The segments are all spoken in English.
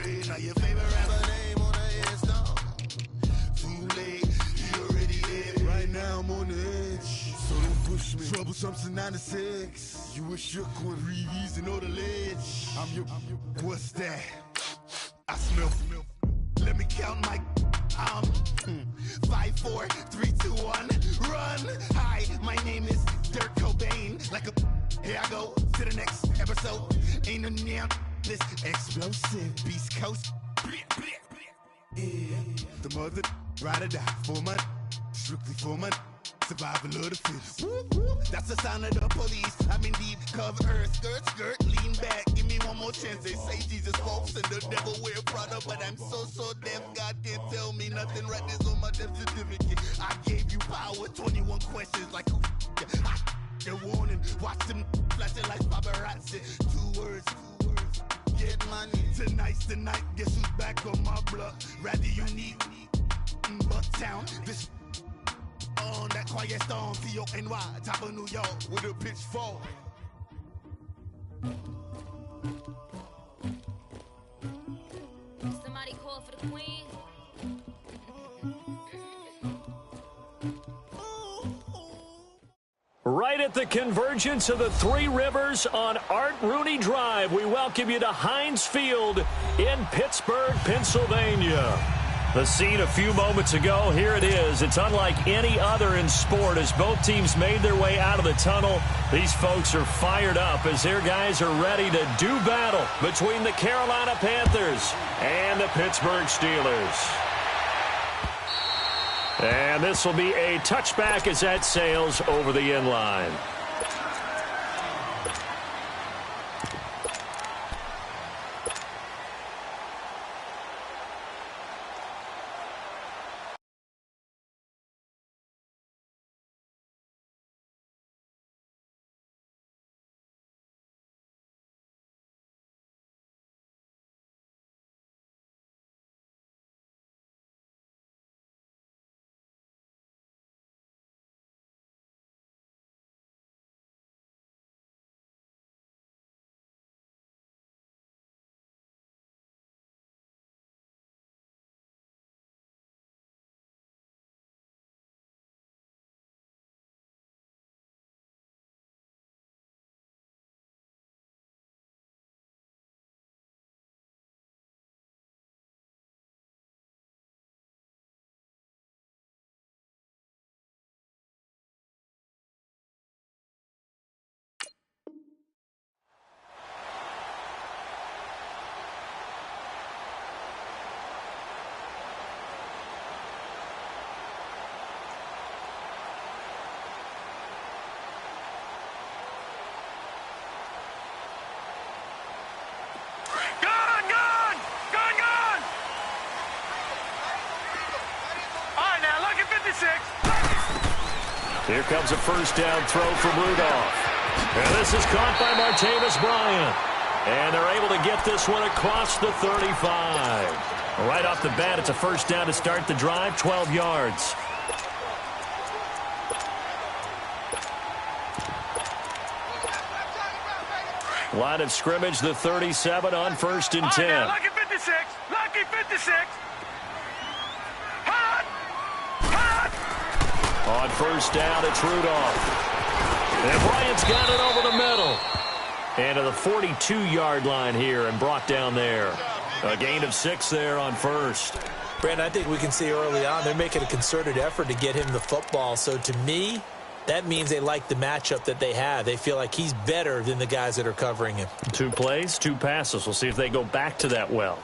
parade. Now your favorite rapper name on the headstone. Too late, he already dead. Right now I'm on the edge, so don't push me. Troublesome to 96. You a shook one, breeze and know the ledge. I'm your, what's that? I smell. Let me count my. I'm 5, 4, 3, 2, 1. Run. Hi, my name is Dirk Cobain. Like a. Here I go to the next episode. Ain't no damn this explosive Beast Coast. Yeah. The mother ride or die for my. Strictly for my. Survival of the fittest. That's the sound of the police. I'm indeed cover earth, skirt, lean back. Give me one more chance. They say Jesus walks and the devil wear Prada, but I'm so deaf. God can't tell me nothing. Right there's on my death certificate. I gave you power. 21 questions like who? They're warning. Watch them flashing like paparazzi. 2 words. Get money. Tonight's the night. Guess who's back on my block? Rather unique. Bucktown. This. On that quiet storm, T-O-N-Y, top of New York, with a pitchfork. Somebody call for the queen. Right at the convergence of the Three Rivers on Art Rooney Drive, we welcome you to Heinz Field in Pittsburgh, Pennsylvania. The scene a few moments ago, here it is. It's unlike any other in sport as both teams made their way out of the tunnel. These folks are fired up as their guys are ready to do battle between the Carolina Panthers and the Pittsburgh Steelers. And this will be a touchback as that sails over the end line. Here comes a first down throw from Rudolph. And this is caught by Martavis Bryant. And they're able to get this one across the 35. Right off the bat, it's a first down to start the drive, 12 yards. Line of scrimmage, the 37 on 1st and 10. Now, lucky 56. Lucky 56. On first down, it's Rudolph. And Bryant's got it over the middle. And to the 42-yard line here and brought down there. A gain of 6 there on first. Brandon, I think we can see early on they're making a concerted effort to get him the football. So to me, that means they like the matchup that they have. They feel like he's better than the guys that are covering him. 2 plays, 2 passes. We'll see if they go back to that well.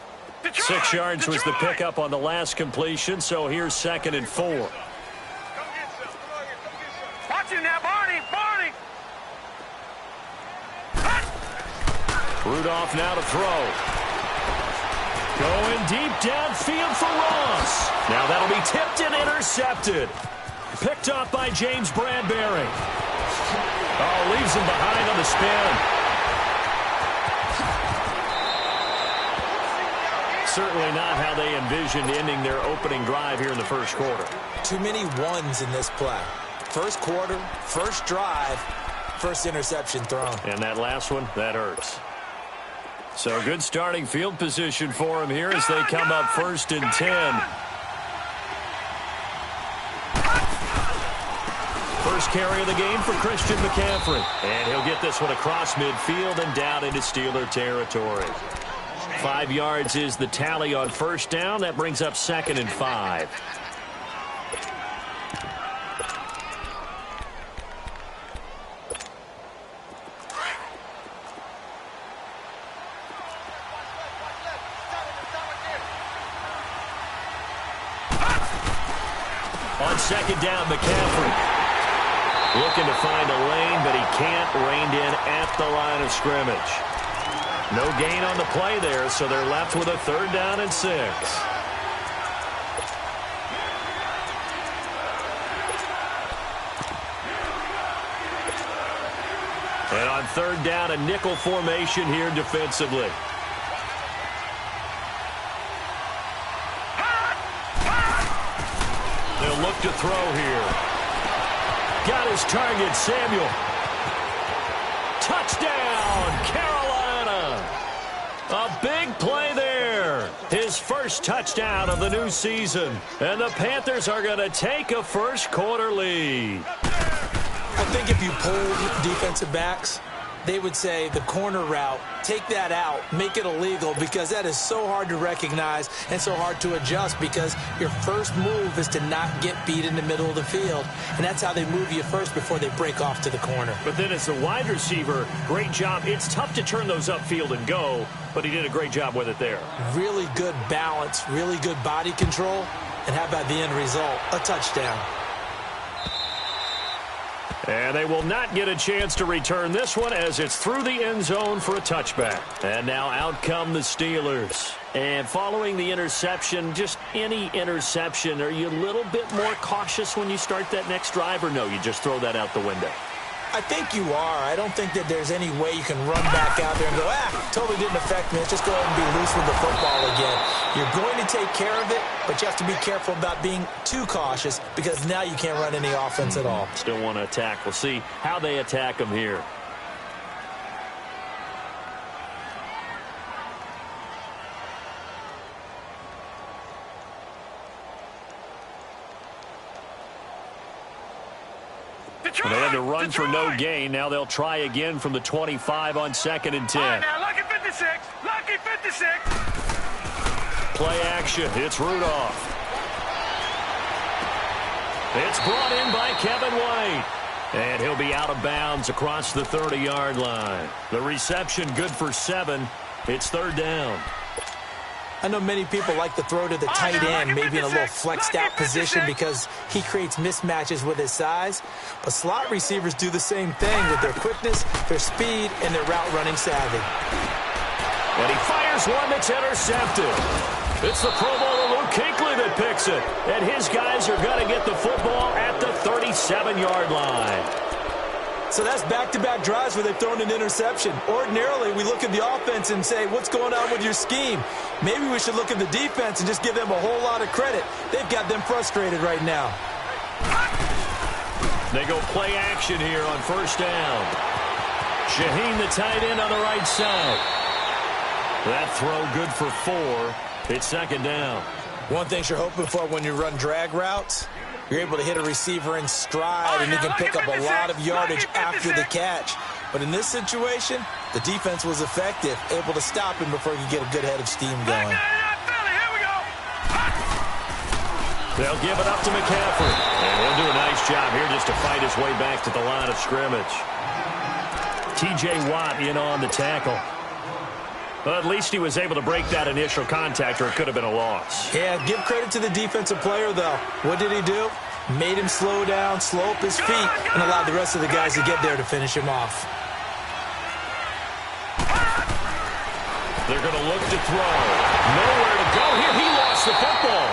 6 yards was the pickup on the last completion, so here's 2nd and 4. Now, Barney. Rudolph now to throw. Going deep downfield for Ross. Now that'll be tipped and intercepted. Picked up by James Bradbury. Oh, leaves him behind on the spin. Certainly not how they envisioned ending their opening drive here in the first quarter. Too many ones in this play. First quarter, first drive, first interception thrown. And that last one, that hurts. So good starting field position for him here as they come up 1st and 10. First carry of the game for Christian McCaffrey. And he'll get this one across midfield and down into Steeler territory. 5 yards is the tally on 1st down. That brings up 2nd and 5. On 2nd down, McCaffrey looking to find a lane, but he can't, reined in at the line of scrimmage. No gain on the play there, so they're left with a 3rd down and 6. And on 3rd down, a nickel formation here defensively. They'll look to throw here. Got his target, Samuel. Touchdown, Carolina. A big play there. His first touchdown of the new season. And the Panthers are going to take a first-quarter lead. I think if you polled defensive backs, they would say the corner route, take that out, make it illegal, because that is so hard to recognize and so hard to adjust, because your first move is to not get beat in the middle of the field. And that's how they move you first before they break off to the corner. But then as a wide receiver, great job. It's tough to turn those upfield and go, but he did a great job with it there. Really good balance, really good body control. And how about the end result? A touchdown. And they will not get a chance to return this one as it's through the end zone for a touchback. And now out come the Steelers. And following the interception, just any interception, are you a little bit more cautious when you start that next drive, or no, you just throw that out the window? I think you are. I don't think that there's any way you can run back out there and go, totally didn't affect me. Let's just go ahead and be loose with the football again. You're going to take care of it, but you have to be careful about being too cautious, because now you can't run any offense at all. Still want to attack. We'll see how they attack them here. They had to run for no gain. Now they'll try again from the 25 on 2nd and 10. All right, now, lucky 56. Lucky 56. Play action. It's Rudolph. It's brought in by Kevin White. And he'll be out of bounds across the 30-yard line. The reception good for 7. It's 3rd down. I know many people like to throw to the tight end, maybe in a little flexed out position, because he creates mismatches with his size. But slot receivers do the same thing with their quickness, their speed, and their route running savvy. And he fires one that's intercepted. It's the Pro Bowler Luke Kuechly that picks it. And his guys are going to get the football at the 37-yard line. So that's back-to-back drives where they've thrown an interception. Ordinarily, we look at the offense and say, what's going on with your scheme? Maybe we should look at the defense and just give them a whole lot of credit. They've got them frustrated right now. They go play action here on 1st down. Shaheen, the tight end, on the right side. That throw good for 4. It's 2nd down. One thing you're hoping for when you run drag routes, you're able to hit a receiver in stride, and he can pick up a lot of yardage after the catch. But in this situation, the defense was effective, able to stop him before he could get a good head of steam going. They'll give it up to McCaffrey. And he'll do a nice job here just to fight his way back to the line of scrimmage. T.J. Watt in on the tackle. Well, at least he was able to break that initial contact, or it could have been a loss. Yeah, give credit to the defensive player, though. What did he do? Made him slow down, slow up his feet, and allowed the rest of the guys to get there to finish him off. They're going to look to throw. Nowhere to go here. He lost the football.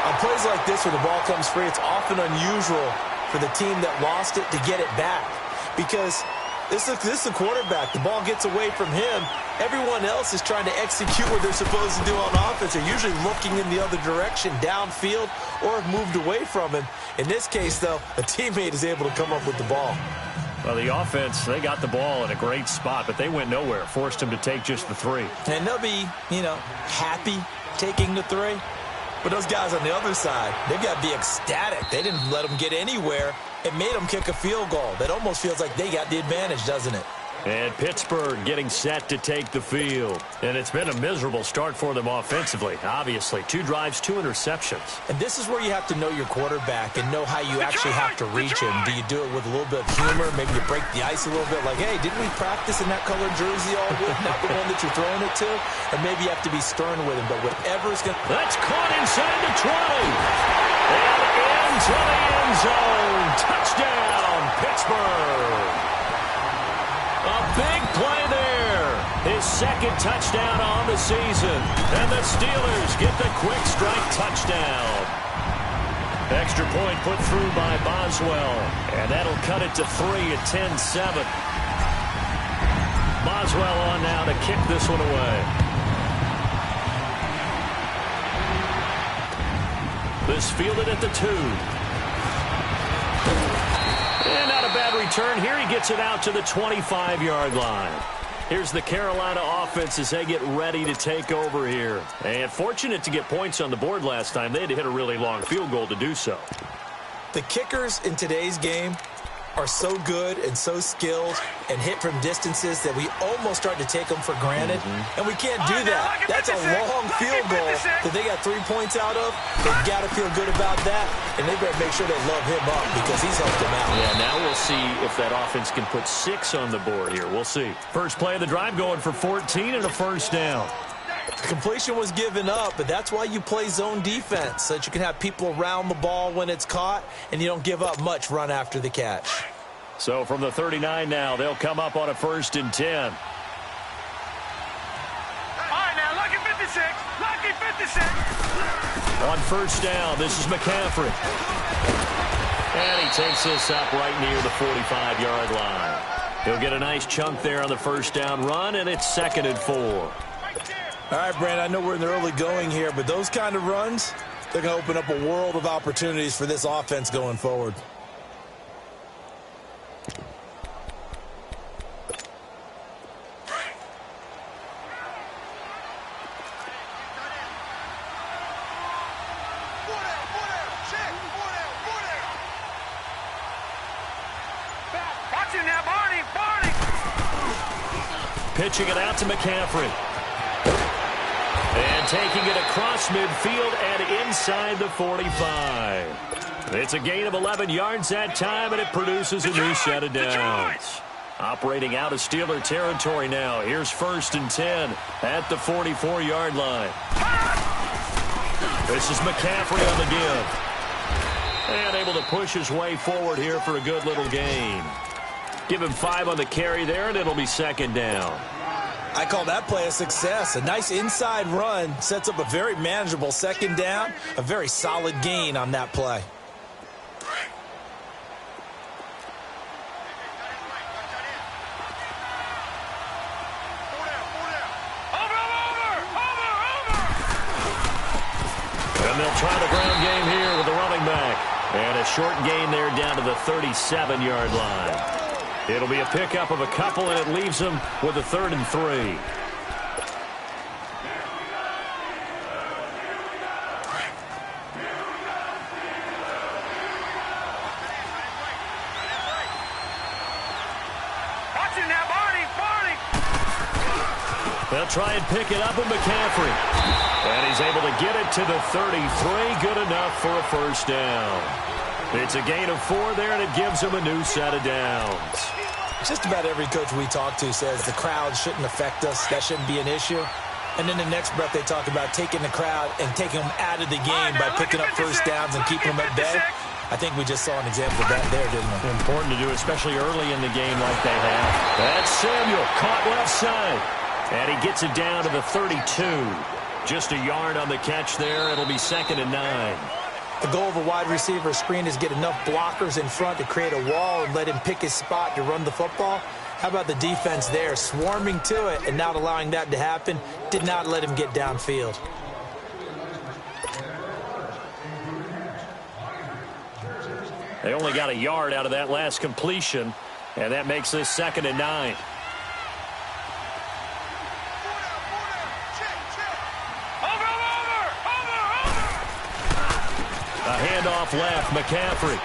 On plays like this where the ball comes free, it's often unusual for the team that lost it to get it back, because this is a quarterback. The ball gets away from him. Everyone else is trying to execute what they're supposed to do on offense. They're usually looking in the other direction, downfield, or have moved away from him. In this case, though, a teammate is able to come up with the ball. Well, the offense, they got the ball in a great spot, but they went nowhere, forced him to take just the 3. And they'll be, happy taking the 3. But those guys on the other side, they've got to be ecstatic. They didn't let them get anywhere. It made them kick a field goal. That almost feels like they got the advantage, doesn't it? And Pittsburgh getting set to take the field. And it's been a miserable start for them offensively, obviously. 2 drives, 2 interceptions. And this is where you have to know your quarterback and know how you actually have to reach him. Do you do it with a little bit of humor? Maybe you break the ice a little bit like, hey, didn't we practice in that colored jersey all week? Not the one that you're throwing it to? Or maybe you have to be stern with him. But whatever's going to... That's caught inside the 20. And into the end zone. Touchdown, Pittsburgh. A big play there. His second touchdown on the season. And the Steelers get the quick strike touchdown. Extra point put through by Boswell. And that'll cut it to 3 at 10-7. Boswell on now to kick this one away. This fielded at the 2. And not a bad return here. He gets it out to the 25-yard line. Here's the Carolina offense as they get ready to take over here. And fortunate to get points on the board last time. They had to hit a really long field goal to do so. The kickers in today's game are so good and so skilled and hit from distances that we almost start to take them for granted. And we can't do that. That's a long field goal that they got 3 points out of. They've got to feel good about that, and they better make sure they love him up because he's helped them out. Yeah, now we'll see if that offense can put 6 on the board here. We'll see. First play of the drive going for 14 and a first down. Completion was given up, but that's why you play zone defense, so that you can have people around the ball when it's caught, and you don't give up much run after the catch. So from the 39 now, they'll come up on a 1st and 10. All right, now, lucky 56. Lucky 56. On first down, this is McCaffrey. And he takes this up right near the 45-yard line. He'll get a nice chunk there on the first down run, and it's 2nd and 4. All right, Brand, I know we're in the early going here, but those kind of runs, they're going to open up a world of opportunities for this offense going forward. Pitching it out to McCaffrey. And taking it across midfield and inside the 45. It's a gain of 11 yards that time, and it produces a new set of downs. Operating out of Steeler territory now. Here's 1st and 10 at the 44-yard line. This is McCaffrey on the give. And able to push his way forward here for a good little gain. Give him 5 on the carry there, and it'll be 2nd down. I call that play a success. A nice inside run sets up a very manageable 2nd down. A very solid gain on that play. And they'll try the ground game here with the running back. And a short gain there down to the 37-yard line. It'll be a pickup of a couple, and it leaves them with a 3rd and 3. Watching now, Barney. They'll try and pick it up with McCaffrey. And he's able to get it to the 33. Good enough for a first down. It's a gain of 4 there, and it gives them a new set of downs. Just about every coach we talk to says the crowd shouldn't affect us. That shouldn't be an issue. And then the next breath they talk about taking the crowd and taking them out of the game by picking up first downs and keeping them at bay. I think we just saw an example of that there, didn't we? Important to do, especially early in the game like they have. That's Samuel, caught left side. And he gets it down to the 32. Just a yard on the catch there. It'll be 2nd and 9. The goal of a wide receiver screen is get enough blockers in front to create a wall and let him pick his spot to run the football. How about the defense there, swarming to it and not allowing that to happen? Did not let him get downfield. They only got a yard out of that last completion. And that makes this 2nd and 9. A handoff left, McCaffrey.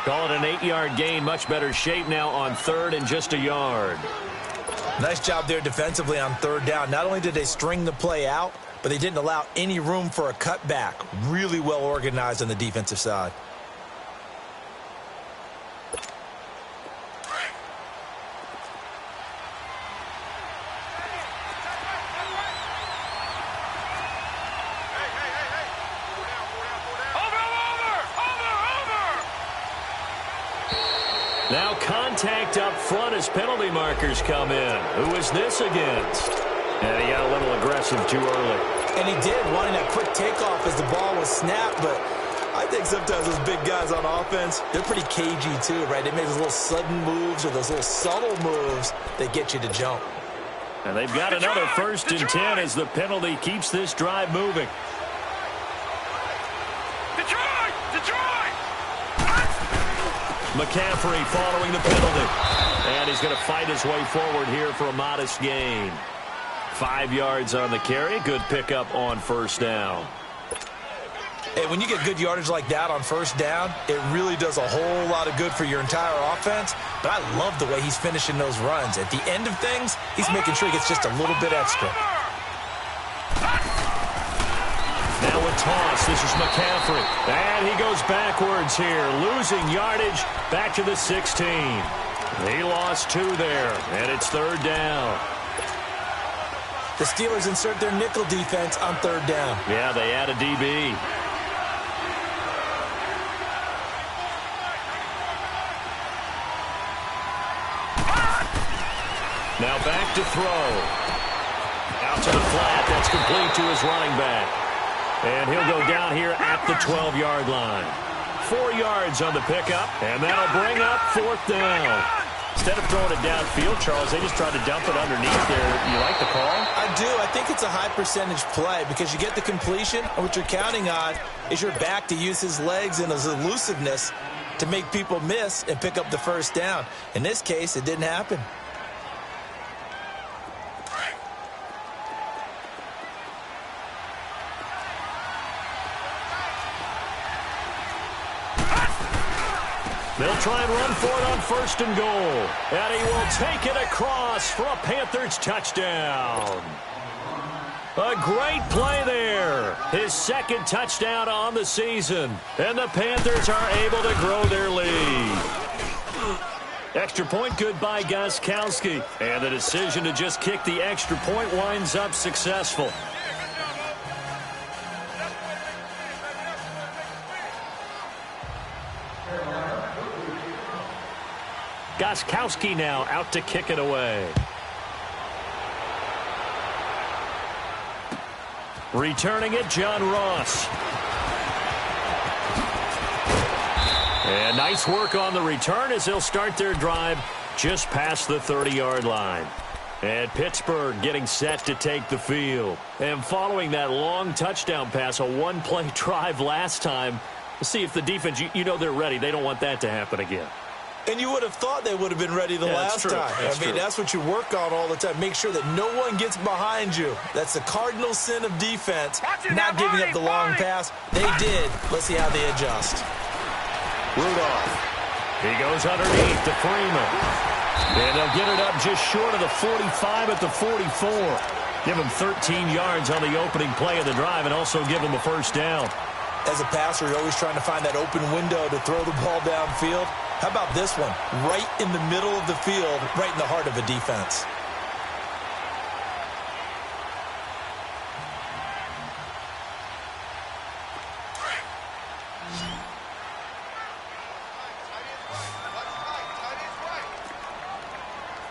Call it an 8-yard gain. Much better shape now on 3rd and just a yard. Nice job there defensively on 3rd down. Not only did they string the play out, but they didn't allow any room for a cutback. Really well organized on the defensive side. Now contact up front as penalty markers come in. Who is this against? And he got a little aggressive too early. And he did, wanting that quick takeoff as the ball was snapped. But I think sometimes those big guys on offense, they're pretty cagey too, right? They make those little sudden moves or those little subtle moves that get you to jump. And they've got another 1st and 10 as the penalty keeps this drive moving. McCaffrey following the penalty. And he's going to fight his way forward here for a modest gain. 5 yards on the carry. Good pickup on 1st down. Hey, when you get good yardage like that on 1st down, it really does a whole lot of good for your entire offense. But I love the way he's finishing those runs. At the end of things, he's making sure he gets just a little bit extra. Now a toss. This is McCaffrey. And he goes backwards here, losing yardage back to the 16. He lost 2 there, and it's 3rd down. The Steelers insert their nickel defense on 3rd down. Yeah, they add a DB. Now back to throw. Out to the flat. That's complete to his running back. And he'll go down here at the 12-yard line. 4 yards on the pickup, and that'll bring up 4th down. Instead of throwing it downfield, Charles, they just tried to dump it underneath there. You like the call? I do. I think it's a high-percentage play because you get the completion, and what you're counting on is your back to use his legs and his elusiveness to make people miss and pick up the 1st down. In this case, it didn't happen. They'll try and run for it on 1st and goal. And he will take it across for a Panthers touchdown. A great play there. His 2nd touchdown on the season. And the Panthers are able to grow their lead. Extra point good by Gostkowski. And the decision to just kick the extra point winds up successful. Gostkowski now out to kick it away. Returning it, John Ross. And nice work on the return as they'll start their drive just past the 30-yard line. And Pittsburgh getting set to take the field. And following that long touchdown pass, a one-play drive last time, let's see if the defense, you know they're ready. They don't want that to happen again. And you would have thought they would have been ready the last time. That's what you work on all the time. Make sure that no one gets behind you. That's the cardinal sin of defense, not giving up the long pass. They did. Let's see how they adjust. Rudolph. He goes underneath to Freeman. And they'll get it up just short of the 45 at the 44. Give him 13 yards on the opening play of the drive and also give him a 1st down. As a passer, you're always trying to find that open window to throw the ball downfield. How about this one? Right in the middle of the field, right in the heart of a defense.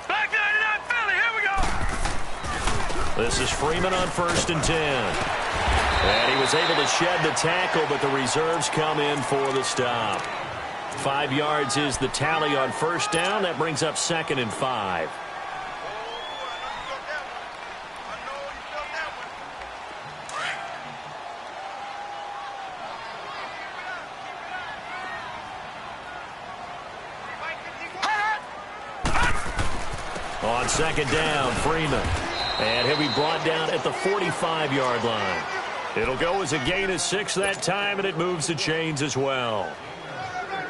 Back 99 Philly, here we go. This is Freeman on 1st and 10. And he was able to shed the tackle, but the reserves come in for the stop. 5 yards is the tally on 1st down. That brings up 2nd and 5. On second down, Freeman. And he'll be brought down at the 45-yard line. It'll go as a gain of 6 that time, and it moves the chains as well.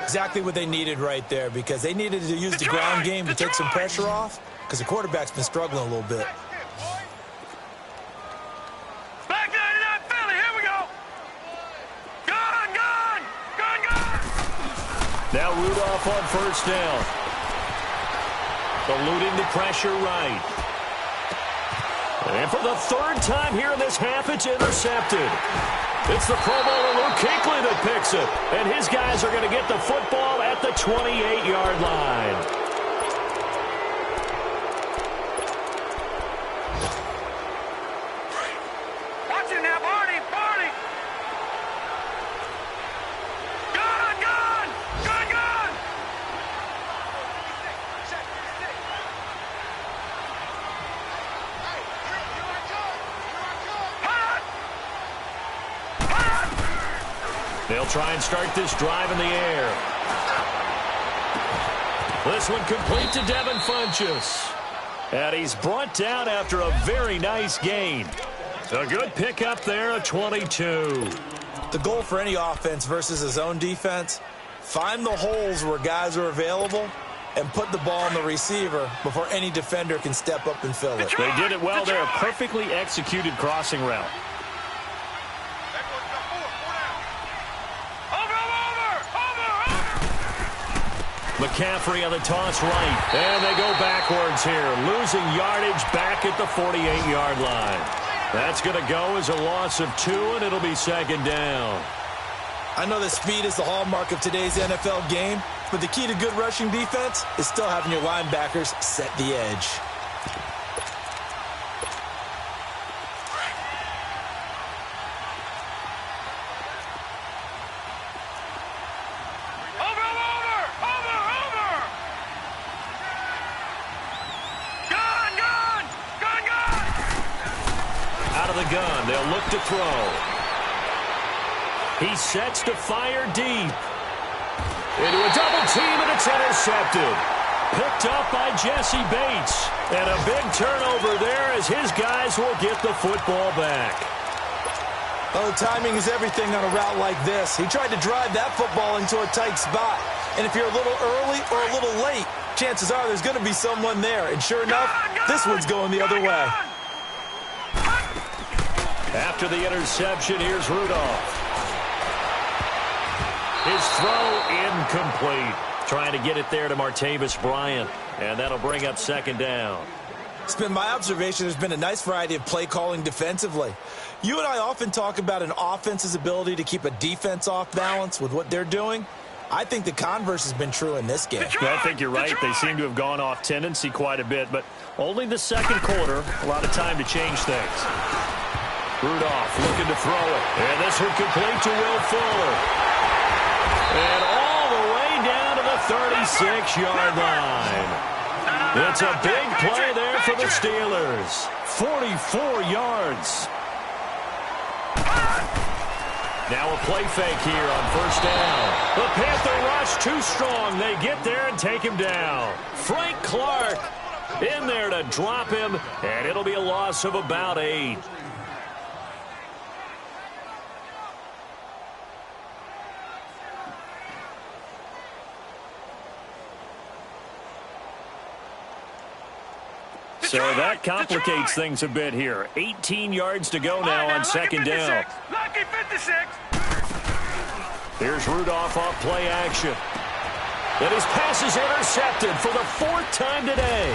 Exactly what they needed right there, because they needed to use the ground game to take some pressure off, because the quarterback's been struggling a little bit. Back 99 Philly, here we go. Gone. Now Rudolph on first down. Eluding the pressure right. And for the third time here in this half, it's intercepted. It's the Pro Bowler Luke Kuechly that picks it. And his guys are going to get the football at the 28-yard line. Watch it now, Barney. Gone. They'll try and start this drive in the air. This one complete to Devin Funchess. And he's brought down after a very nice gain. A good pickup there, a 22. The goal for any offense versus his own defense, find the holes where guys are available and put the ball on the receiver before any defender can step up and fill it. They did it well there. A perfectly executed crossing route. McCaffrey on the toss right. And they go backwards here, losing yardage back at the 48-yard line. That's going to go as a loss of 2, and it'll be second down. I know that speed is the hallmark of today's NFL game, but the key to good rushing defense is still having your linebackers set the edge. Gun. They'll look to throw. He sets to fire deep. Into a double team, and it's intercepted. Picked up by Jesse Bates. And a big turnover there as his guys will get the football back. Oh, timing is everything on a route like this. He tried to drive that football into a tight spot. And if you're a little early or a little late, chances are there's going to be someone there. And sure enough, this one's going the other way. After the interception, here's Rudolph. His throw incomplete. Trying to get it there to Martavis Bryant. And that'll bring up second down. It's been my observation there's been a nice variety of play calling defensively. You and I often talk about an offense's ability to keep a defense off balance with what they're doing. I think the converse has been true in this game. Yeah, I think you're right. They seem to have gone off tendency quite a bit, but only the second quarter. A lot of time to change things. Rudolph looking to throw it. And this one complete to Will Fuller. And all the way down to the 36-yard line. It's a big play there for the Steelers. 44 yards. Now a play fake here on first down. The Panther rush too strong. They get there and take him down. Frank Clark in there to drop him, and it'll be a loss of about 8. So that complicates things a bit here. 18 yards to go now on second down. Lucky 56. Here's Rudolph off play action. And his pass is intercepted for the 4th time today.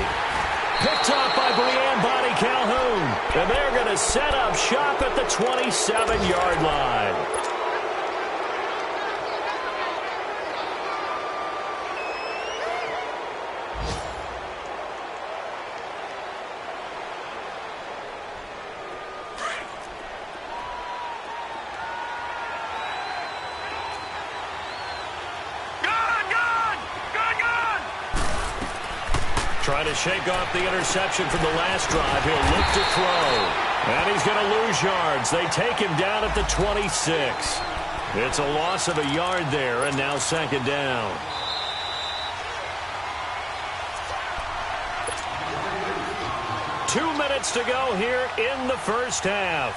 Picked up by Breanne Bonnie Calhoun. And they're going to set up shop at the 27-yard line. Trying to shake off the interception from the last drive. He'll look to throw. And he's going to lose yards. They take him down at the 26. It's a loss of a yard there, and now second down. minutes to go here in the first half.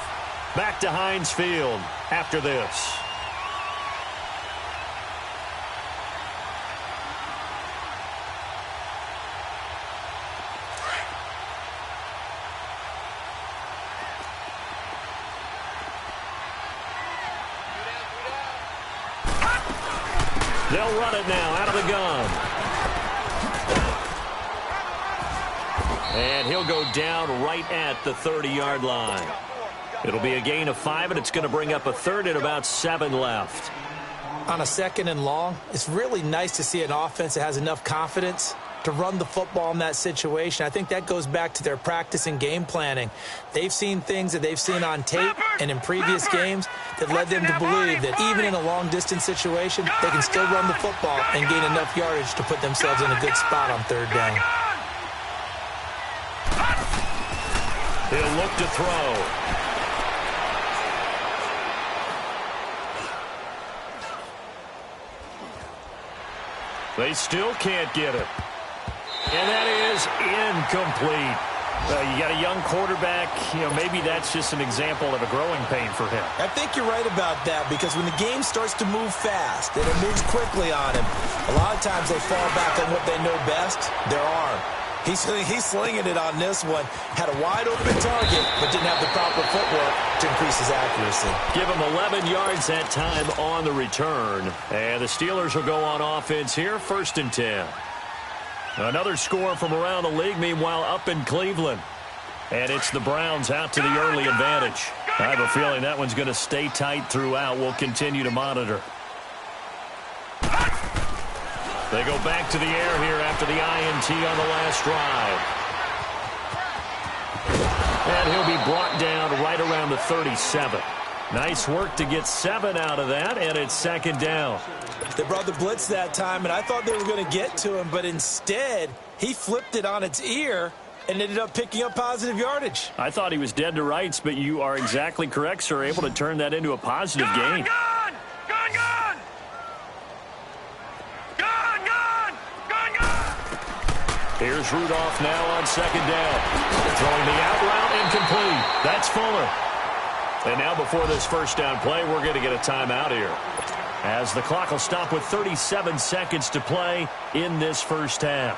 Back to Heinz Field after this. They'll run it now out of the gun. And he'll go down right at the 30-yard line. It'll be a gain of 5, and it's going to bring up a third and about 7 left. On a 2nd and long, it's really nice to see an offense that has enough confidence to run the football in that situation. I think that goes back to their practice and game planning. They've seen things that they've seen on tape and in previous games that led them to believe that even in a long-distance situation, they can still run the football and gain enough yardage to put themselves in a good spot on 3rd down. He'll look to throw. They still can't get it. And that is incomplete. You got a young quarterback. Maybe that's just an example of a growing pain for him. I think you're right about that, because when the game starts to move fast and it moves quickly on him, a lot of times they fall back on what they know best, their arm. He's slinging it on this one. Had a wide-open target, but didn't have the proper footwork to increase his accuracy. Give him 11 yards that time on the return. And the Steelers will go on offense here, 1st and 10. Another score from around the league, meanwhile, up in Cleveland. And it's the Browns out to the early advantage. I have a feeling that one's going to stay tight throughout. We'll continue to monitor. They go back to the air here after the INT on the last drive. And he'll be brought down right around the 37. Nice work to get 7 out of that, and it's 2nd down. They brought the blitz that time, and I thought they were going to get to him, but instead, he flipped it on its ear and ended up picking up positive yardage. I thought he was dead to rights, but you are exactly correct, sir. Able to turn that into a positive gain. Gun! Gun, gun! Gun, gun! Gun, gun! Here's Rudolph now on 2nd down. Throwing the out route incomplete. That's Fuller. And now before this first down play, we're going to get a timeout here, as the clock will stop with 37 seconds to play in this first half.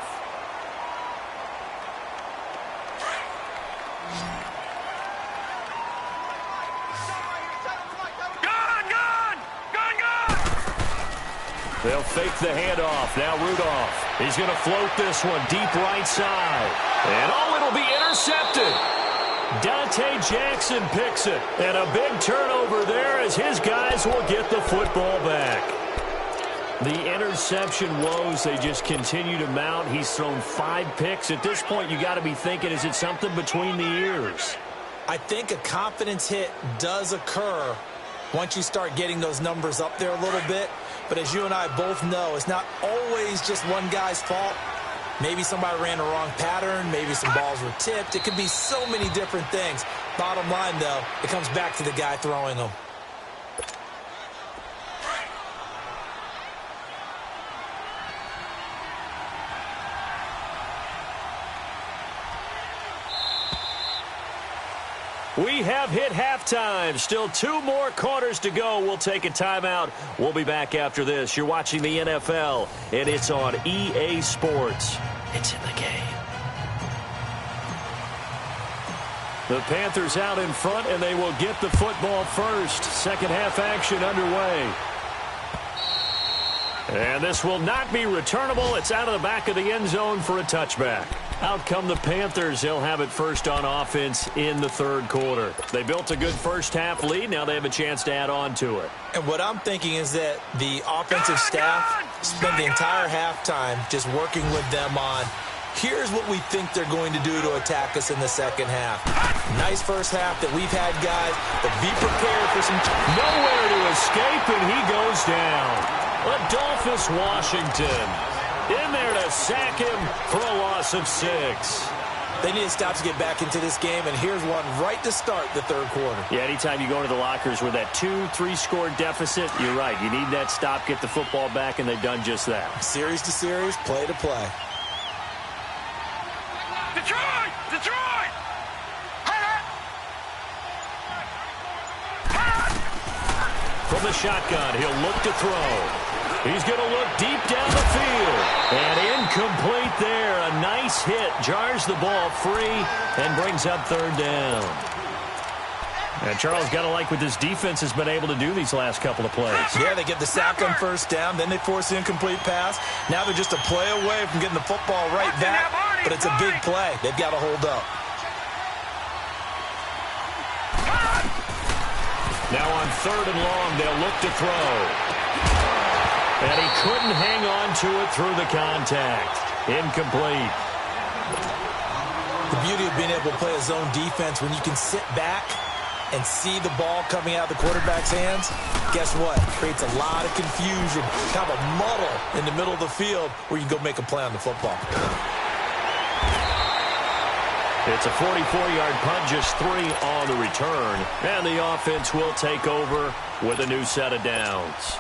Gun, gun! Gun, gun! They'll fake the handoff. Now Rudolph. He's going to float this one deep right side. And it'll be intercepted. Dante Jackson picks it. And a big turnover there as his guys will get the football back. The interception woes, they just continue to mount. He's thrown 5 picks. At this point, you got to be thinking, is it something between the ears? I think a confidence hit does occur once you start getting those numbers up there a little bit. But as you and I both know, it's not always just one guy's fault. Maybe somebody ran the wrong pattern. Maybe some balls were tipped. It could be so many different things. Bottom line, though, it comes back to the guy throwing them. We have hit halftime. Still 2 more quarters to go. We'll take a timeout. We'll be back after this. You're watching the NFL, and it's on EA Sports. It's in the game. The Panthers out in front, and they will get the football first. Second half action underway. And this will not be returnable. It's out of the back of the end zone for a touchback. Out come the Panthers. They'll have it first on offense in the 3rd quarter. They built a good first half lead. Now they have a chance to add on to it. And what I'm thinking is that the offensive staff spent the entire halftime just working with them on, here's what we think they're going to do to attack us in the second half. Nice first half that we've had, guys, but be prepared for some... Nowhere to escape, and he goes down. Adolphus Washington in there to sack him for a loss of 6. They need to stop to get back into this game, and here's one right to start the 3rd quarter. Yeah, anytime you go into the lockers with that 2-3 score deficit, you're right. You need that stop, get the football back, and they've done just that. Series to series, play to play. Detroit! Detroit! From the shotgun, he'll look to throw. He's going to look deep down the field. And incomplete there. A nice hit. Jars the ball free and brings up third down. And Charles, got to like what this defense has been able to do these last couple of plays. Yeah, they get the sack on first down, then they force the incomplete pass. Now they're just a play away from getting the football right back, but it's a big play. They've got to hold up. Now on third and long, they'll look to throw. And he couldn't hang on to it through the contact. Incomplete. The beauty of being able to play a zone defense when you can sit back and see the ball coming out of the quarterback's hands, guess what? It creates a lot of confusion, kind of a muddle in the middle of the field where you can go make a play on the football. It's a 44-yard punt, just 3 on the return. And the offense will take over with a new set of downs.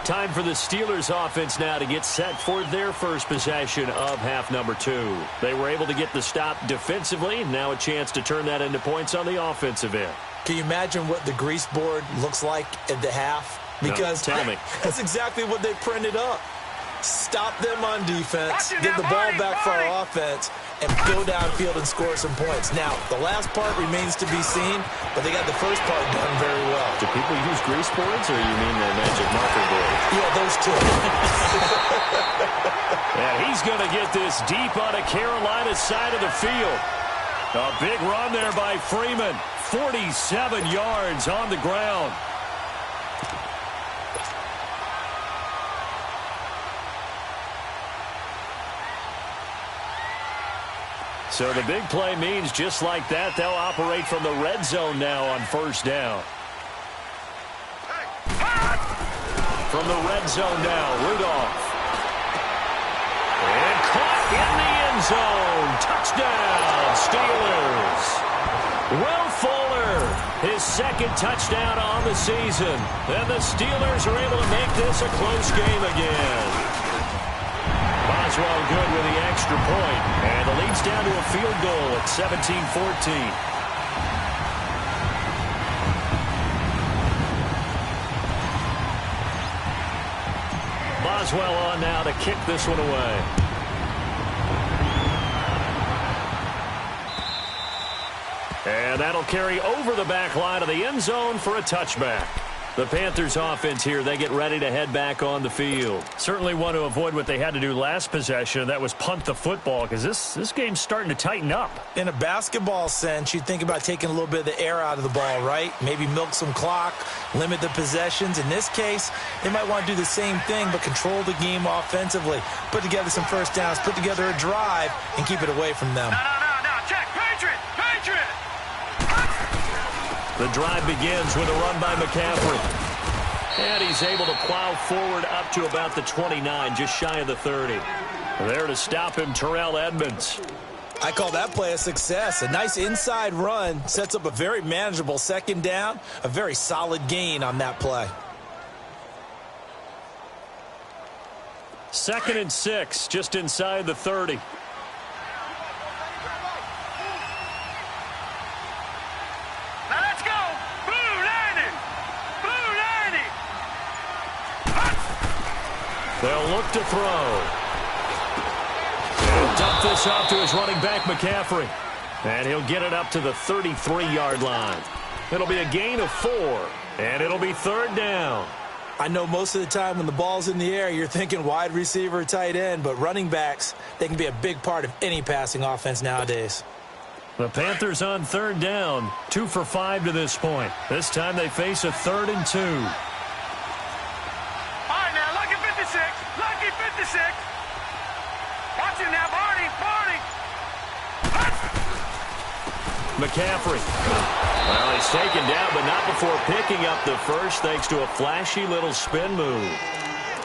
Time for the Steelers offense now to get set for their first possession of half number 2. They were able to get the stop defensively. Now a chance to turn that into points on the offensive end. Can you imagine what the grease board looks like at the half? Because no, tell me. That's exactly what they printed up. Stop them on defense, get the ball back for our offense, and go downfield and score some points. Now, the last part remains to be seen, but they got the first part done very well. Do people use grease boards, or you mean the magic marker board? Yeah, those two. And he's going to get this deep on a Carolina side of the field. A big run there by Freeman. 47 yards on the ground. So the big play means just like that, they'll operate from the red zone now on first down. From the red zone now, Rudolph. And caught in the end zone. Touchdown, Steelers. Will Fuller, his second touchdown on the season. And the Steelers are able to make this a close game again. Boswell good with the extra point. And the lead's down to a field goal at 17-14. Boswell on now to kick this one away. And that'll carry over the back line of the end zone for a touchback. The Panthers offense here, they get ready to head back on the field. Certainly want to avoid what they had to do last possession. That was punt the football, because this game's starting to tighten up. In a basketball sense, you think about taking a little bit of the air out of the ball, right? Maybe milk some clock, limit the possessions. In this case, they might want to do the same thing, but control the game offensively. Put together some first downs, put together a drive, and keep it away from them. No, check, Patriot! The drive begins with a run by McCaffrey. And he's able to plow forward up to about the 29, just shy of the 30. There to stop him, Terrell Edmonds. I call that play a success. A nice inside run sets up a very manageable second down, a very solid gain on that play. 2nd and 6, just inside the 30. They'll look to throw. He'll dump this off to his running back, McCaffrey. And he'll get it up to the 33-yard line. It'll be a gain of 4, and it'll be third down. I know most of the time when the ball's in the air, you're thinking wide receiver, tight end, but running backs, they can be a big part of any passing offense nowadays. The Panthers on third down, 2 for 5 to this point. This time they face a 3rd and 2. Lucky 56. Watch him now, Barney. McCaffrey. Well, he's taken down, but not before picking up the first, thanks to a flashy little spin move.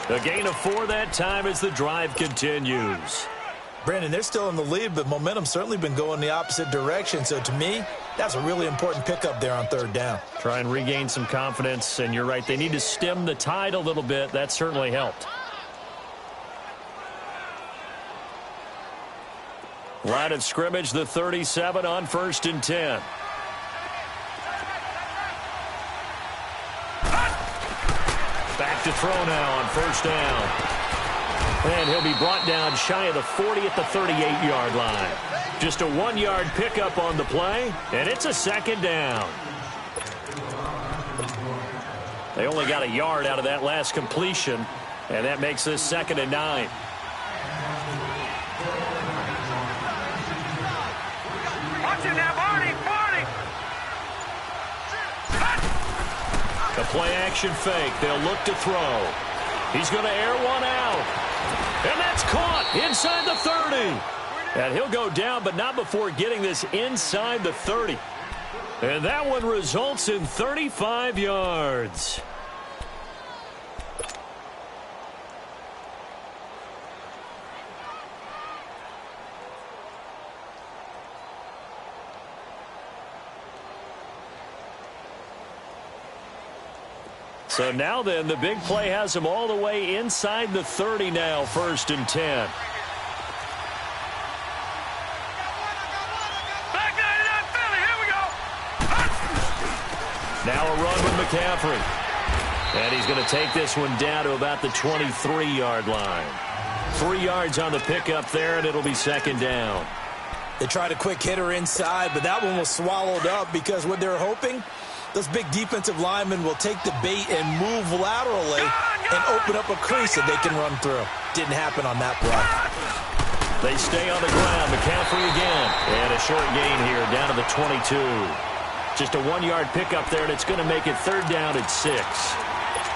A gain of 4 that time as the drive continues. Brandon, they're still in the lead, but momentum's certainly been going the opposite direction. So to me, that's a really important pickup there on third down. Try and regain some confidence, and you're right. They need to stem the tide a little bit. That certainly helped. Line of scrimmage, the 37 on 1st and 10. Back to throw now on first down. And he'll be brought down shy of the 40 at the 38-yard line. Just a 1-yard pickup on the play, and it's a second down. They only got a yard out of that last completion, and that makes this 2nd and 9. Watch it now, Barney! The play-action fake. They'll look to throw. He's going to air one out. And that's caught inside the 30. And he'll go down, but not before getting this inside the 30. And that one results in 35 yards. So now then, the big play has him all the way inside the 30 now, 1st and 10. Now a run with McCaffrey. And he's going to take this one down to about the 23-yard line. 3 yards on the pickup there, and it'll be 2nd down. They tried a quick hitter inside, but that one was swallowed up because what they're hoping, those big defensive linemen will take the bait and move laterally and open up a crease that they can run through. Didn't happen on that play. They stay on the ground. McCaffrey again. And a short gain here down to the 22. Just a 1-yard pickup there, and it's going to make it 3rd down at 6.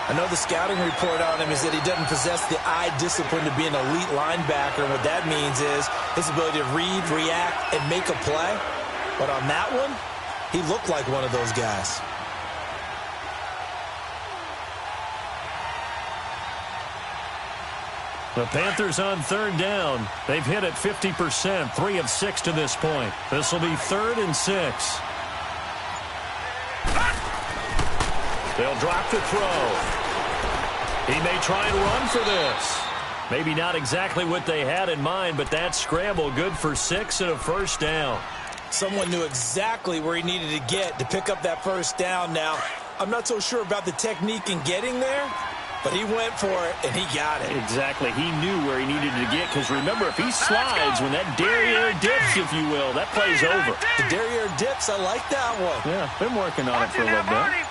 I know the scouting report on him is that he doesn't possess the eye discipline to be an elite linebacker. And what that means is his ability to read, react, and make a play. But on that one, he looked like one of those guys. The Panthers on 3rd down. They've hit it 50%, 3 of 6 to this point. This will be 3rd and 6. They'll drop to throw. He may try and run for this. Maybe not exactly what they had in mind, but that scramble good for 6 and a 1st down. Someone knew exactly where he needed to get to pick up that 1st down. Now, I'm not so sure about the technique in getting there, but he went for it, and he got it. Exactly. He knew where he needed to get, because remember, if he slides, when that derriere dips, if you will, that play's over. The derriere dips, I like that one. Yeah, been working on it for a little bit.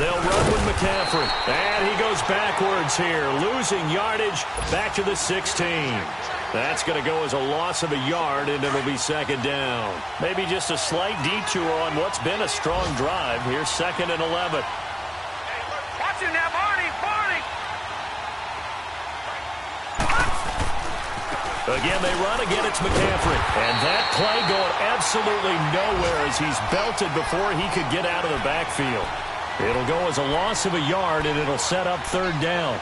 They'll run with McCaffrey. And he goes backwards here, losing yardage back to the 16. That's going to go as a loss of a yard, and it'll be 2nd down. Maybe just a slight detour on what's been a strong drive. Here's 2nd and 11. Watch it now, Barney! Again, they run. Again, it's McCaffrey. And that play going absolutely nowhere as he's belted before he could get out of the backfield. It'll go as a loss of a yard, and it'll set up 3rd down.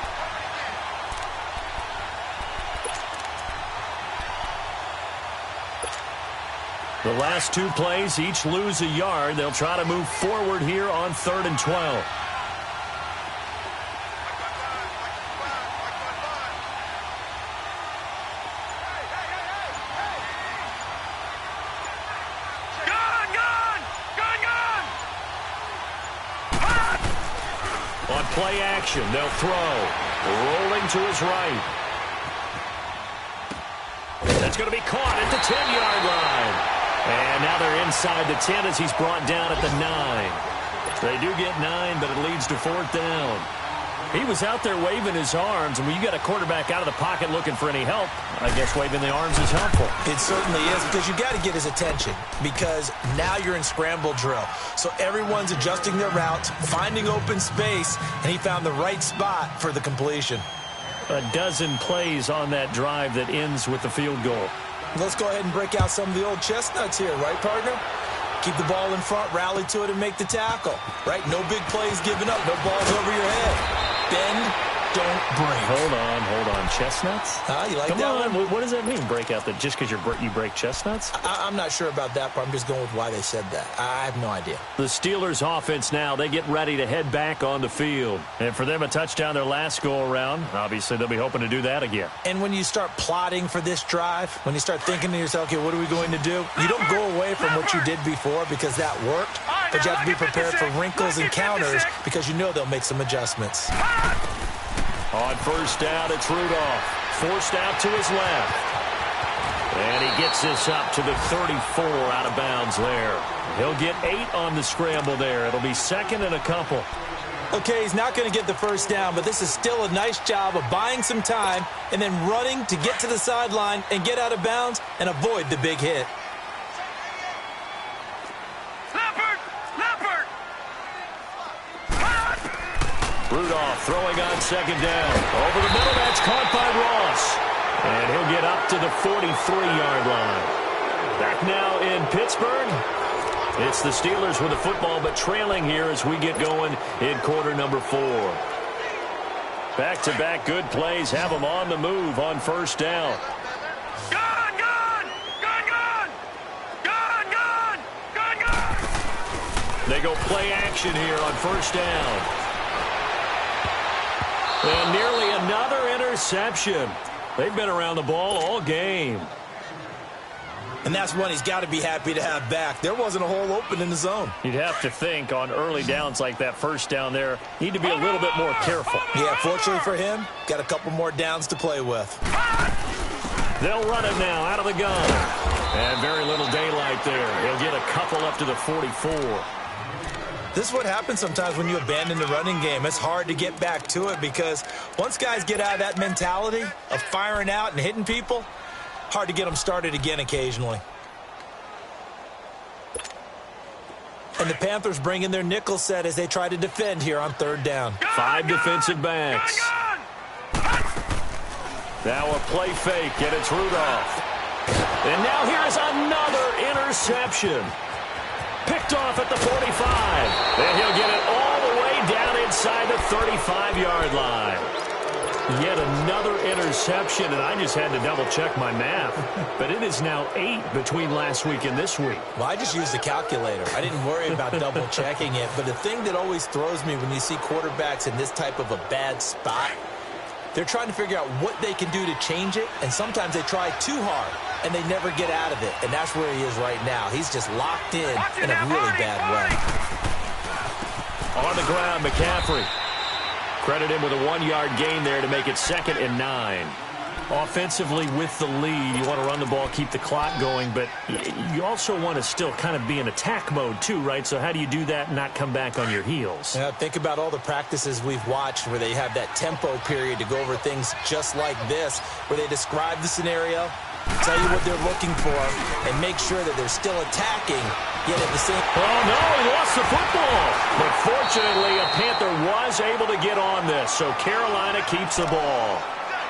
The last 2 plays each lose a yard. They'll try to move forward here on 3rd and 12. On play action, they'll throw. Rolling to his right. That's going to be caught at the 10-yard line. And now they're inside the 10 as he's brought down at the 9. They do get 9, but it leads to 4th down. He was out there waving his arms, and when you got a quarterback out of the pocket looking for any help, I guess waving the arms is helpful. It certainly is, because you got to get his attention, because now you're in scramble drill. So everyone's adjusting their routes, finding open space, and he found the right spot for the completion. A dozen plays on that drive that ends with the field goal. Let's go ahead and break out some of the old chestnuts here, right, partner? Keep the ball in front, rally to it, and make the tackle, right? No big plays given up, no balls over your head. Bend, don't break. Hold on. Chestnuts? You like Come that on. one? What does that mean, break out? Just because you break chestnuts? I'm not sure about that, but I'm just going with why they said that. I have no idea. The Steelers offense now, they get ready to head back on the field. And for them, a touchdown their last go-around. Obviously, they'll be hoping to do that again. And when you start plotting for this drive, when you start thinking to yourself, okay, what are we going to do? You don't go away from what you did before because that worked. but you have to be prepared for wrinkles and counters because you know they'll make some adjustments. On first down, it's Rudolph. Forced out to his left. And he gets this up to the 34 out of bounds there. He'll get 8 on the scramble there. It'll be second and a couple. Okay, he's not going to get the first down, but this is still a nice job of buying some time and then running to get to the sideline and get out of bounds and avoid the big hit. Rudolph throwing on second down. Over the middle, that's caught by Ross. And he'll get up to the 43-yard line. Back now in Pittsburgh. It's the Steelers with the football, but trailing here as we get going in quarter number 4. Back-to-back good plays have them on the move on first down. Gun, gun! Gun, gun! Gun, gun! Gun, gun! They go play action here on first down. And nearly another interception. They've been around the ball all game. And that's one he's got to be happy to have back. There wasn't a hole open in the zone. You'd have to think on early downs like that first down there, need to be a little bit more careful. Yeah, fortunately for him, got a couple more downs to play with. They'll run it now out of the gun. And very little daylight there. He'll get a couple up to the 44. This is what happens sometimes when you abandon the running game. It's hard to get back to it because once guys get out of that mentality of firing out and hitting people, hard to get them started again occasionally. And the Panthers bring in their nickel set as they try to defend here on third down. 5 defensive backs. Now a play fake, and it's Rudolph. And now here's another interception. Picked off at the 45. And he'll get it all the way down inside the 35-yard line. Yet another interception, and I just had to double-check my math. But it is now 8 between last week and this week. Well, I just used the calculator. I didn't worry about double-checking it. But the thing that always throws me when you see quarterbacks in this type of a bad spot, they're trying to figure out what they can do to change it, and sometimes they try too hard, and they never get out of it. And that's where he is right now. He's just locked in a really bad way. On the ground, McCaffrey. Credit him with a 1-yard gain there to make it 2nd and 9. Offensively with the lead, you want to run the ball, keep the clock going, but you also want to still kind of be in attack mode too, right? So how do you do that and not come back on your heels? Yeah, think about all the practices we've watched where they have that tempo period to go over things just like this, where they describe the scenario, tell you what they're looking for, and make sure that they're still attacking, yet at the same... Oh, no, he lost the football. But fortunately, a Panther was able to get on this, so Carolina keeps the ball.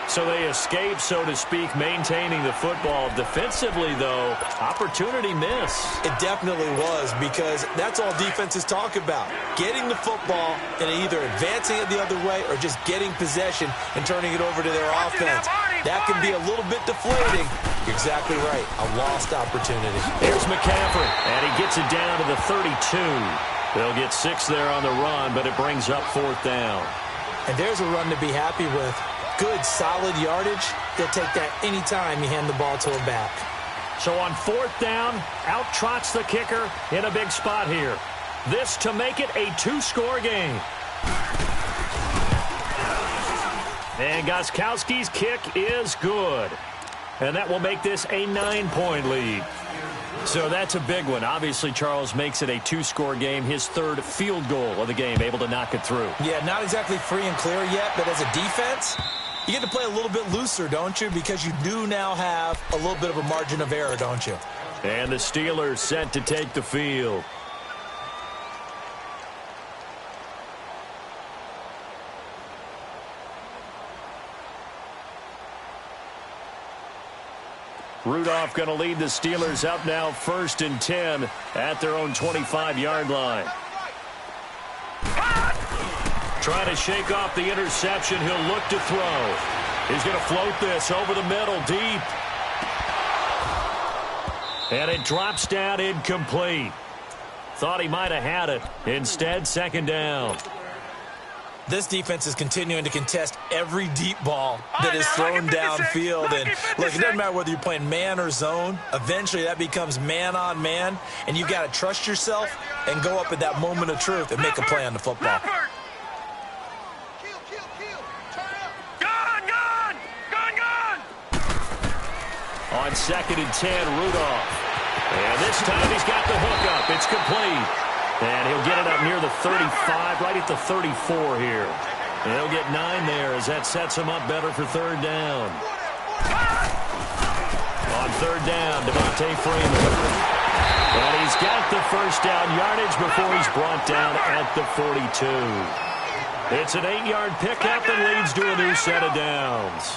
So they escape, so to speak, maintaining the football. Defensively, though, opportunity miss. It definitely was, because that's all defenses talk about. Getting the football and either advancing it the other way or just getting possession and turning it over to their offense. That can be a little bit deflating. You're exactly right. A lost opportunity. Here's McCaffrey, and he gets it down to the 32. They'll get 6 there on the run, but it brings up 4th down. And there's a run to be happy with. Good, solid yardage. They'll take that anytime you hand the ball to a back. So on 4th down, out trots the kicker in a big spot here. This to make it a 2-score game. And Gostkowski's kick is good. And that will make this a 9-point lead. So that's a big one. Obviously, Charles makes it a 2-score game. His 3rd field goal of the game, able to knock it through. Yeah, not exactly free and clear yet, but as a defense, you get to play a little bit looser, don't you? Because you do now have a little bit of a margin of error, don't you? And the Steelers set to take the field. Rudolph going to lead the Steelers up now 1st and 10 at their own 25-yard line. Trying to shake off the interception. He'll look to throw. He's going to float this over the middle deep. And it drops down incomplete. Thought he might have had it. Instead, 2nd down. This defense is continuing to contest every deep ball that is thrown downfield. And look, it doesn't matter whether you're playing man or zone. Eventually, that becomes man on man, and you've got to trust yourself and go up at that moment of truth and make a play on the football. On 2nd and 10, Rudolph. And this time he's got the hook up. It's complete. And he'll get it up near the 35, right at the 34 here. And he'll get 9 there as that sets him up better for 3rd down. On 3rd down, Devontae Freeman. And he's got the first down yardage before he's brought down at the 42. It's an 8-yard pickup and leads to a new set of downs.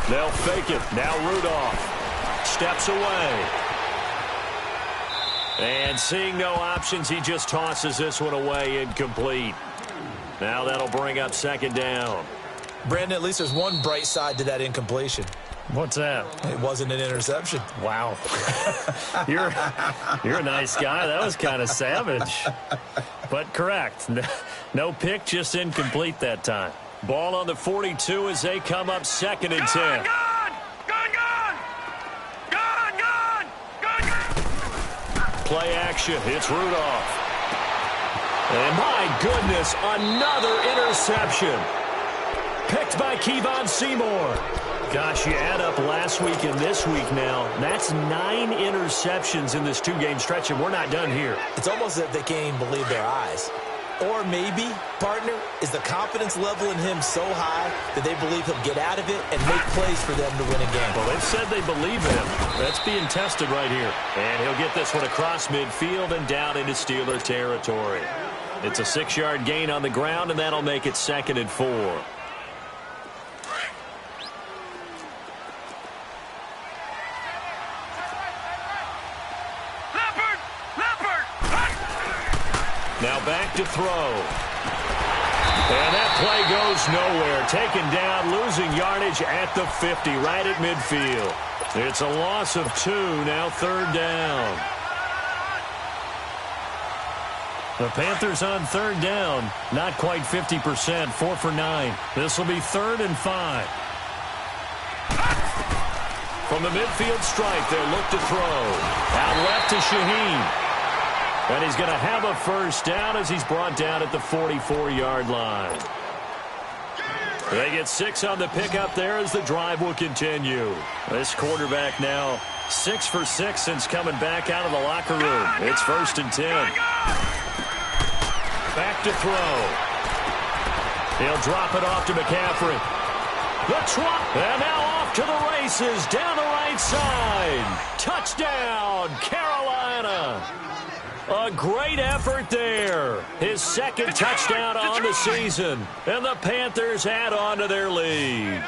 They'll fake it. Now Rudolph steps away. And seeing no options, he just tosses this one away, incomplete. Now that'll bring up 2nd down. Brandon, at least there's one bright side to that incompletion. What's that? It wasn't an interception. Wow. You're a nice guy. That was kind of savage. But correct. No pick, just incomplete that time. Ball on the 42 as they come up 2nd and 10. Play action. It's Rudolph. And my goodness, another interception. Picked by Kevon Seymour. Gosh, you add up last week and this week now. That's 9 interceptions in this 2-game stretch, and we're not done here. It's almost as if they can't even believe their eyes. Or maybe, partner, is the confidence level in him so high that they believe he'll get out of it and make plays for them to win a game. Well, they've said they believe in him. That's being tested right here. And he'll get this one across midfield and down into Steeler territory. It's a 6-yard gain on the ground, and that'll make it 2nd and 4. Now back to throw. And that play goes nowhere. Taken down, losing yardage at the 50, right at midfield. It's a loss of 2, now 3rd down. The Panthers on 3rd down, not quite 50%, 4 for 9. This will be 3rd and 5. From the midfield stripe, they'll look to throw. Out left to Shaheen. And he's going to have a first down as he's brought down at the 44-yard line. They get 6 on the pickup there as the drive will continue. This quarterback now 6 for 6 since coming back out of the locker room. It's 1st and 10. Back to throw. He'll drop it off to McCaffrey. The trot, and now off to the races down the right side. Touchdown, Carolina. A great effort there. His 2nd touchdown on the season. And the Panthers add on to their lead.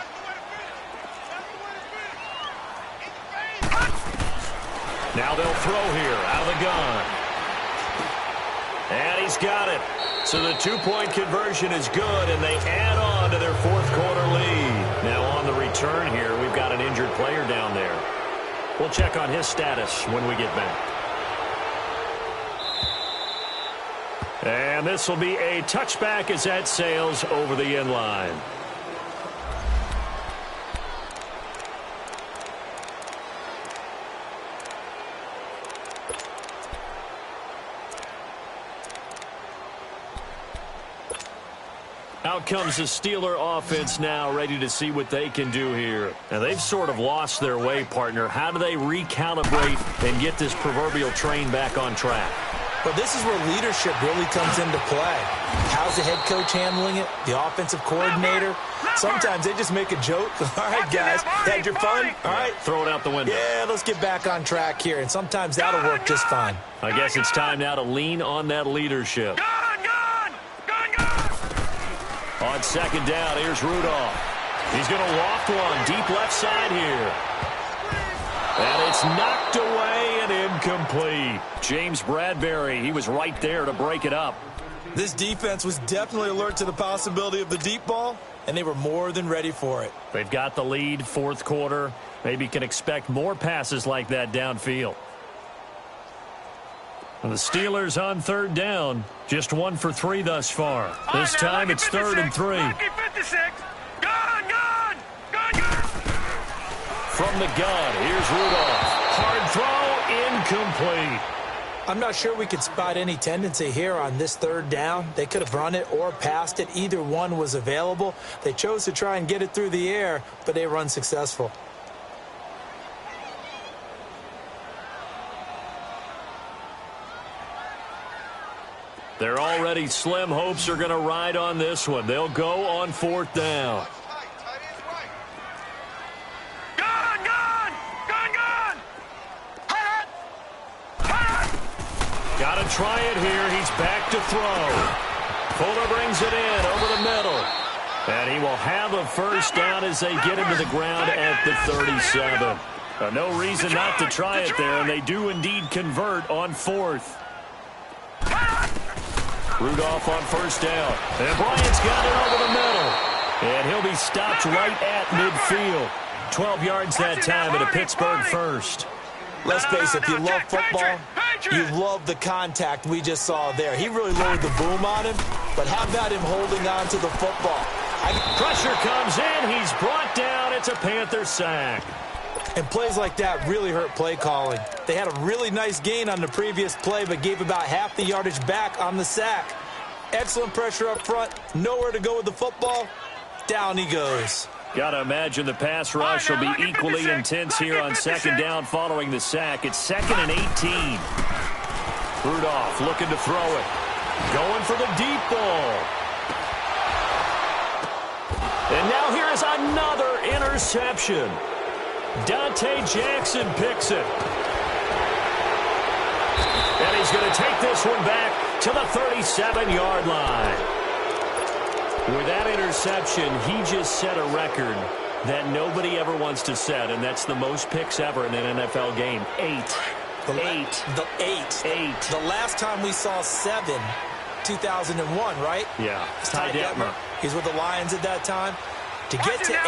Now they'll throw here out of the gun. And he's got it. So the 2-point conversion is good, and they add on to their 4th quarter lead. Now on the return here, we've got an injured player down there. We'll check on his status when we get back. And this will be a touchback as that sails over the end line. Out comes the Steeler offense now, ready to see what they can do here. And they've sort of lost their way, partner. How do they recalibrate and get this proverbial train back on track? But this is where leadership really comes into play. How's the head coach handling it? The offensive coordinator? Sometimes they just make a joke. All right, guys, had your fun? All right. Throw it out the window. Yeah, let's get back on track here. And sometimes that'll work just fine. I guess it's time now to lean on that leadership. On 2nd down, here's Rudolph. He's going to loft one deep left side here. And it's knocked away and incomplete. James Bradbury, he was right there to break it up. This defense was definitely alert to the possibility of the deep ball, and they were more than ready for it. They've got the lead, 4th quarter. Maybe can expect more passes like that downfield. The Steelers on third down. Just 1 for 3 thus far. This time it's 3rd and 3. Lucky 56. Gun, gun, gun, gun. From the gun, here's Rudolph. Hard throw, incomplete. I'm not sure we could spot any tendency here on this 3rd down. They could have run it or passed it. Either one was available. They chose to try and get it through the air, but they were unsuccessful. They're already slim hopes are going to ride on this one. They'll go on 4th down. Gun, gun, gun, gun. Got to try it here. He's back to throw. Fuller brings it in over the middle. And he will have a first down as they get him to the ground at the 37. No reason not to try it there, and they do indeed convert on 4th. Rudolph on 1st down. And Bryant's got it over the middle. And he'll be stopped right at midfield. 12 yards that time at a Pittsburgh first. Let's face it, if you love football, you love the contact we just saw there. He really lowered the boom on him, but how about him holding on to the football? Pressure comes in. He's brought down. It's a Panther sack. And plays like that really hurt play calling. They had a really nice gain on the previous play, but gave about half the yardage back on the sack. Excellent pressure up front. Nowhere to go with the football. Down he goes. Got to imagine the pass rush will be equally intense here on 2nd down following the sack. It's 2nd and 18. Rudolph looking to throw it. Going for the deep ball. And now here is another interception. Dante Jackson picks it. And he's going to take this one back to the 37-yard line. With that interception, he just set a record that nobody ever wants to set, and that's the most picks ever in an NFL game. 8. The last time we saw 7, 2001, right? Yeah. Ty Detmer. He's with the Lions at that time. To get to 8,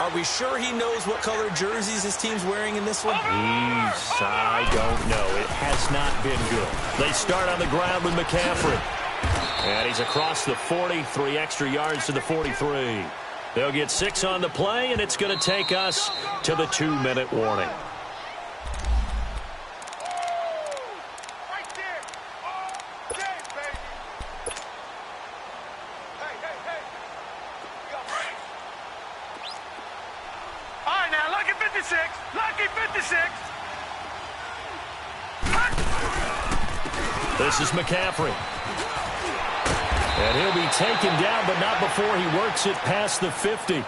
are we sure he knows what color jerseys his team's wearing in this one? I don't know. It has not been good. They start on the ground with McCaffrey. And he's across the 40, 3 extra yards to the 43. They'll get 6 on the play, and it's going to take us to the 2-minute warning. This is McCaffrey. And he'll be taken down, but not before he works it past the 50.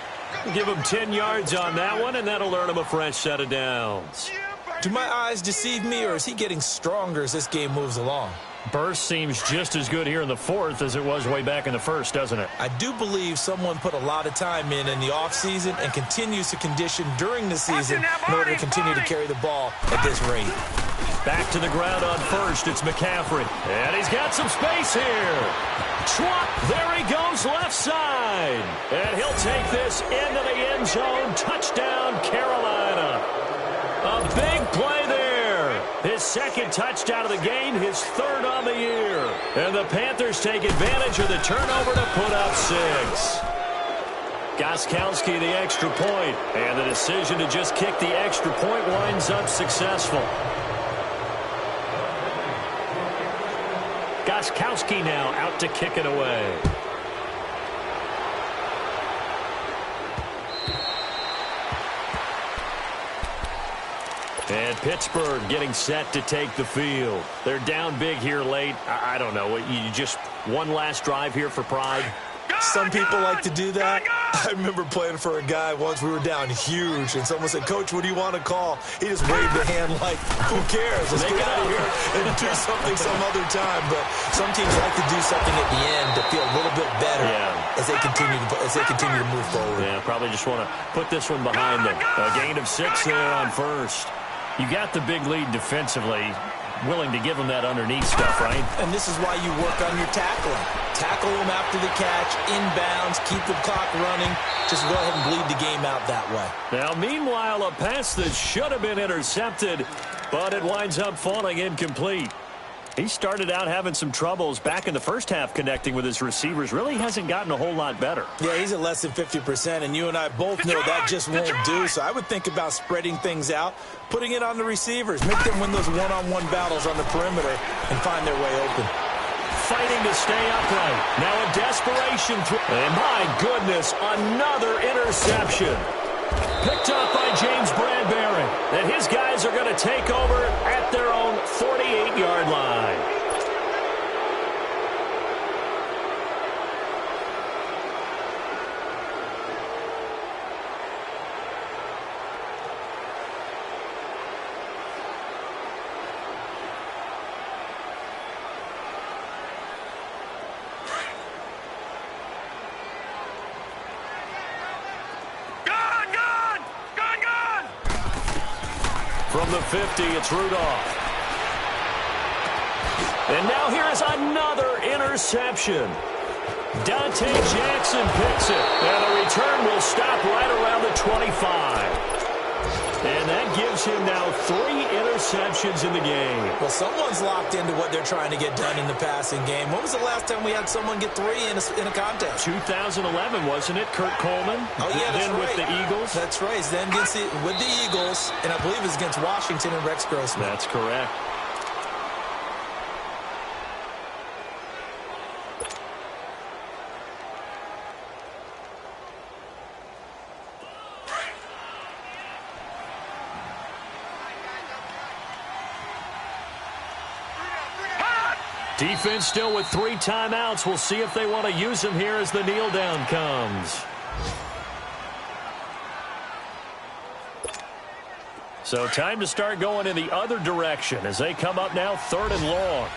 Give him 10 yards on that one, and that'll earn him a fresh set of downs. Do my eyes deceive me, or is he getting stronger as this game moves along? Burst seems just as good here in the 4th as it was way back in the 1st, doesn't it? I do believe someone put a lot of time in the offseason and continues to condition during the season in order to continue to carry the ball at this rate. Back to the ground on 1st. It's McCaffrey. And he's got some space here. Swat. There he goes left side. And he'll take this into the end zone. Touchdown, Carolina. A big play there. His 2nd touchdown of the game, his 3rd on the year. And the Panthers take advantage of the turnover to put up 6. Gostkowski the extra point. And the decision to just kick the extra point winds up successful. Gostkowski now out to kick it away. And Pittsburgh getting set to take the field. They're down big here late. I don't know. You just one last drive here for pride? Some people like to do that. I remember playing for a guy once. We were down huge, and someone said, "Coach, what do you want to call?" He just waved a hand like, "Who cares? Let's get out of here and do something some other time." But some teams like to do something at the end to feel a little bit better as they continue to move forward. Yeah, probably just want to put this one behind them. A gain of 6 there on 1st. You got the big lead defensively. Willing to give them that underneath stuff, right? And this is why you work on your tackling. tackle them after the catch, inbounds, keep the clock running. Just go ahead and bleed the game out that way. Now, meanwhile, a pass that should have been intercepted, but it winds up falling incomplete. He started out having some troubles back in the first half connecting with his receivers. Really hasn't gotten a whole lot better. Yeah, he's at less than 50%, and you and I both know that just won't do. So I would think about spreading things out, putting it on the receivers, make them win those one-on-one battles on the perimeter and find their way open. Fighting to stay upright. Now a desperation throw. And my goodness, another interception. Picked up by James Bradbury. And his guys are going to take over at their own 48-yard line. From the 50, it's Rudolph. And now here is another interception. Dante Jackson picks it. And the return will stop right around the 25. And that gives him now 3 interceptions in the game. Well, someone's locked into what they're trying to get done in the passing game. When was the last time we had someone get 3 in a contest? 2011, wasn't it? Kurt Coleman? Oh, yeah, that's then right. With the Eagles? That's right. Then with the Eagles, and I believe it was against Washington and Rex Grossman. That's correct. Defense still with 3 timeouts. We'll see if they want to use them here as the kneel down comes. So time to start going in the other direction as they come up now 3rd and long.